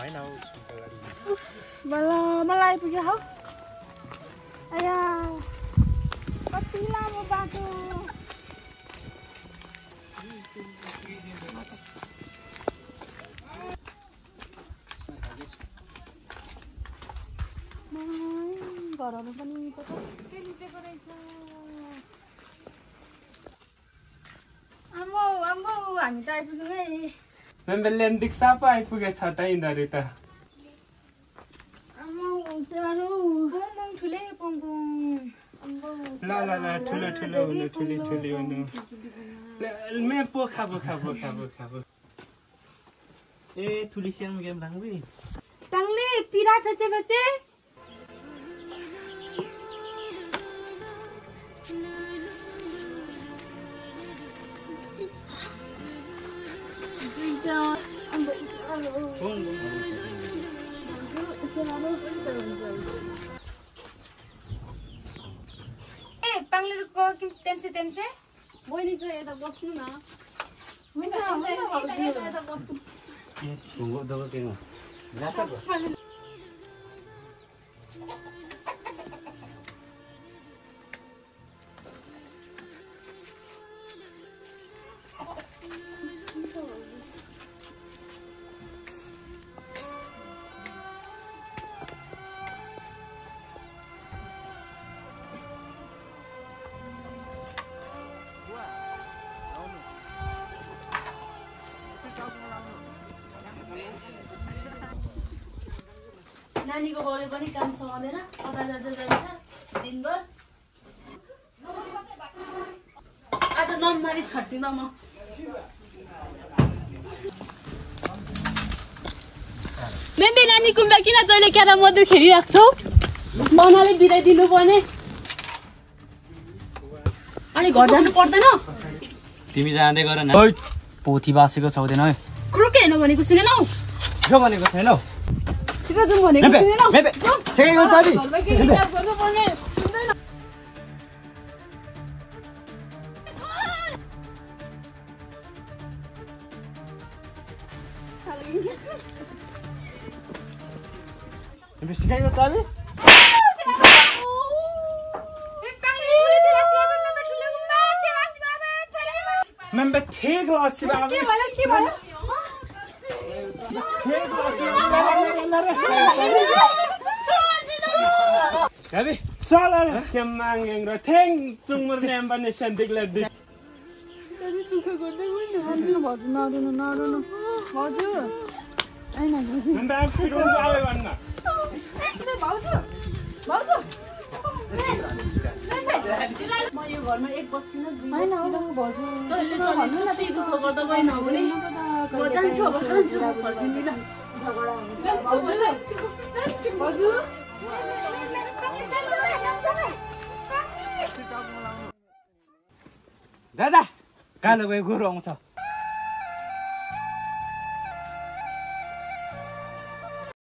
होइन हौ बल्ल मलाई आइपुग्यो हौ आया कति लामो बाटो घरहरू पनि पटक्कै लिपेको रहेछ आम्बो आम्बो हामी त आइपुग्यौँ है मेम्बर ल्यान्डिक सापो आइपुगेछ त यिनीहरू त आम्बो सेवारो पोङपोङ ठुलै पोङपोङ आम्बो ल ल ल ठुलो ठुलो हुनु ठुली ठुली हुनु मे पोखा पोखा पोखा पोखा ए ठुली स्याम गेम राङ्बी ताङले पिरा फेचे फेचे पाङ्लेको तेम्से तेम्से बहिनी चाहिँ यता बस्नु न हुन्छ यता बस्नु नानीको बाउले पनि काम सघाउँदैन अदा जान्छ दिनभर आज नम्मारी छट्टिन म बेबी नानी कुम्बा किन जहिले क्यारम बोर्ड खेलिराख्छौ बनाले बिराइदिनु पर्ने अनि घर जानु पर्दैन तिमी जाँदै गर न पोथी बासेको छौदैन है कुरो के हेर्नु भनेको सुनेनौ के भनेको छैनौ छिटो जाउँ भनेको सुनेनौ छेकेको चाबी सिकाइको चाबी मेम्बर ठेक लसी बाबा के भयो के भयो Sabi, salah kemangeng ro theng cungmur nemba ne shantik laddi. Jadi दुःख गर्दै गयो नि हजुर नरुनु नरुनु हजुर हैन हजुर मेम्बर फिरो आयो भन्न भाउजू भाउजू म यो घरमा एक बस्दिन दुई बस्दिन भाउजू जहिले भन्नु न त्यही दुःख गर्दा गएन भने म जान्छु अब जान्छु फर्किँदिन भाउजू दादा कालो गयो गोरु आउँछ